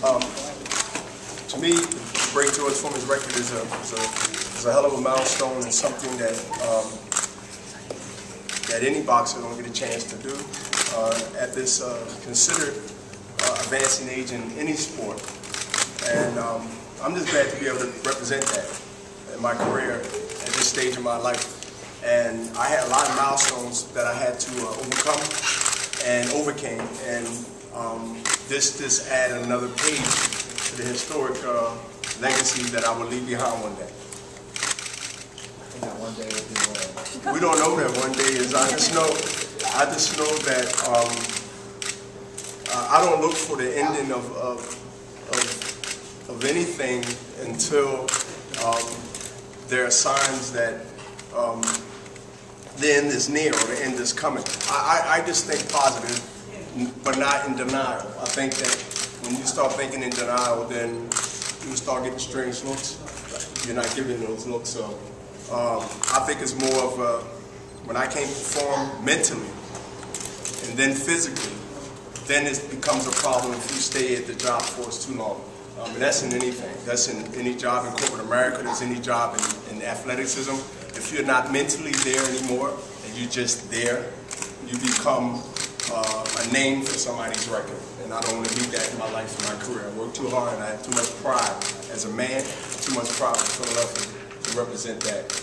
Um, to me, break George Foreman's record is a hell of a milestone and something that that any boxer don't get a chance to do at this considered advancing age in any sport. And I'm just glad to be able to represent that in my career at this stage of my life. And I had a lot of milestones that I had to overcome and overcame. And this added another page to the historic legacy that I will leave behind one day. I think that one day will be well. We don't know that one day is. I just know that I don't look for the ending of anything until there are signs that the end is near or the end is coming. I just think positive, but not in denial. I think that when you start thinking in denial, then you start getting strange looks. You're not giving those looks. So I think it's more of when I can't perform mentally and then physically, then it becomes a problem if you stay at the job force too long. And that's in anything. That's in any job in corporate America. That's any job in athleticism. If you're not mentally there anymore and you're just there, you become a name for somebody's record. And I don't want to do that in my life and my career. I work too hard and I have too much pride as a man, too much pride in Philadelphia to represent that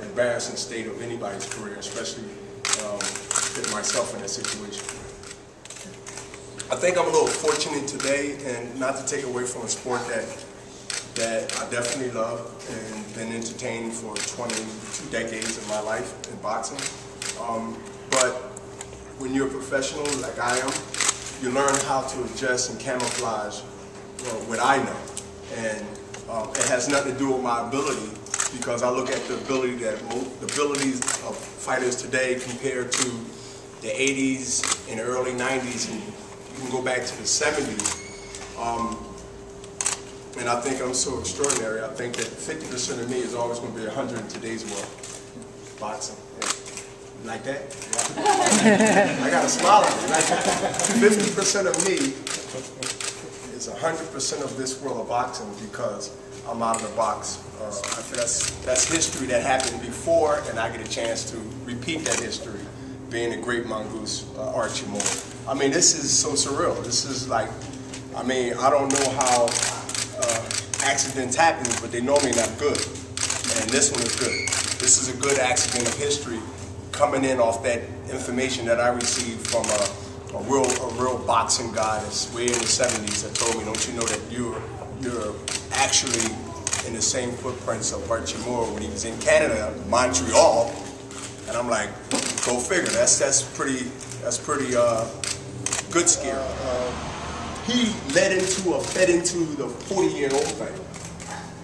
embarrassing state of anybody's career, especially putting myself in that situation. I think I'm a little fortunate today, and not to take away from a sport that I definitely love and been entertained for 22 decades of my life in boxing. But when you're a professional like I am, you learn how to adjust and camouflage what I know. And it has nothing to do with my ability, because I look at the abilities of fighters today compared to the 80s and the early 90s, and you can go back to the 70s. And I think I'm so extraordinary. I think that 50% of me is always going to be 100 in today's world. Boxing. Yeah. Like that? Yeah. I got a smile on me. Like 50% of me is 100% of this world of boxing because I'm out of the box. That's history that happened before, and I get a chance to repeat that history, being a great mongoose, Archie Moore. I mean, this is so surreal. This is like, I mean, I don't know how accidents happen, but they normally not good. And this one is good. This is a good accident of history coming in off that information that I received from a real boxing guy that's way in the 70s that told me, don't you know that you're actually in the same footprints of Archie Moore when he was in Canada, Montreal. And I'm like, go figure. That's pretty good scare. He fed into the 40-year-old thing.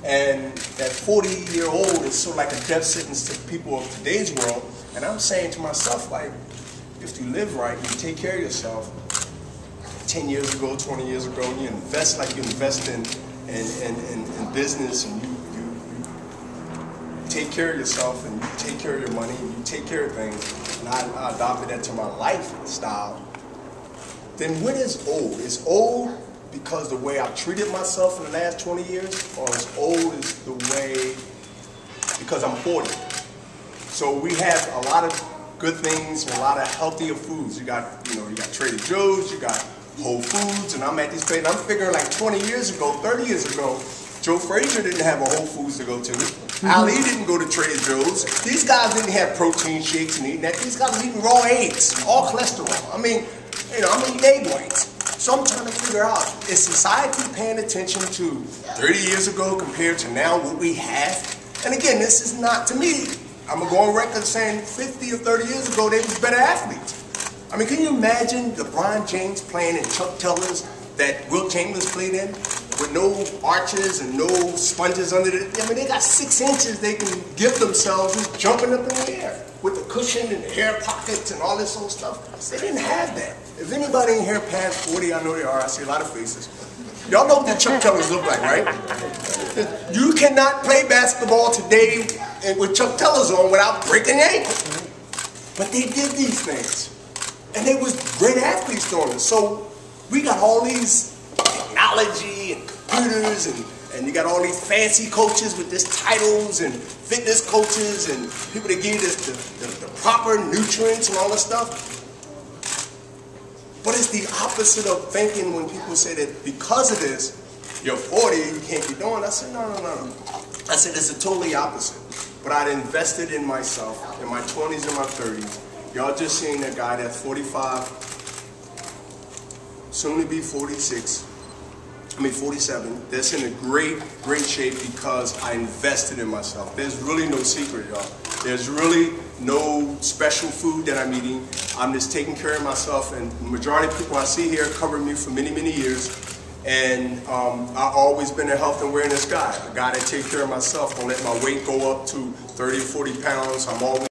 And that 40-year-old is sort of like a death sentence to people of today's world. And I'm saying to myself, like, if you live right, you take care of yourself, 10 years ago, 20 years ago, and you invest like you invest in business, and you take care of yourself, and you take care of your money, and you take care of things, and I adopted that to my lifestyle, then what is old? Is old because the way I've treated myself in the last 20 years, or is old is the way because I'm 40? So we have a lot of good things and a lot of healthier foods. You got Trader Joe's, you got Whole Foods, and I'm at these places. I'm figuring like 20 years ago, 30 years ago, Joe Frazier didn't have a Whole Foods to go to. Ali didn't go to Trader Joe's. These guys didn't have protein shakes and eating that. These guys were eating raw eggs, all cholesterol. I mean, I'm eating egg whites. So I'm trying to figure out, is society paying attention to 30 years ago compared to now what we have? And again, this is not, to me, I'm going to go on record saying 50 or 30 years ago, they was better athletes. I mean, can you imagine LeBron James playing in Chuck Taylors that Wilt Chamberlain played in with no arches and no sponges under it? I mean, they got 6 inches they can give themselves just jumping up in the air with the cushion and the hair pockets and all this old stuff. They didn't have that. If anybody in here past 40, I know they are. I see a lot of faces. Y'all know what the Chuck Taylors look like, right? You cannot play basketball today with Chuck Taylors on without breaking your ankle. But they did these things. And they was great athletes doing it. So we got all these technology and computers, and you got all these fancy coaches with this titles and fitness coaches and people that give you the proper nutrients and all this stuff. But it's the opposite of thinking when people say that because of this, you're 40, you can't be doing. I said, no. I said, it's the totally opposite. But I'd invested in myself in my 20s and my 30s. Y'all just seen that guy that's 45, soon to be 46. 47. That's in a great shape because I invested in myself. There's really no secret, y'all. There's really no special food that I'm eating. I'm just taking care of myself, and the majority of people I see here covered me for many, many years. And I've always been a health and wellness guy, a guy that takes care of myself. Don't let my weight go up to 30 or 40 pounds. I'm always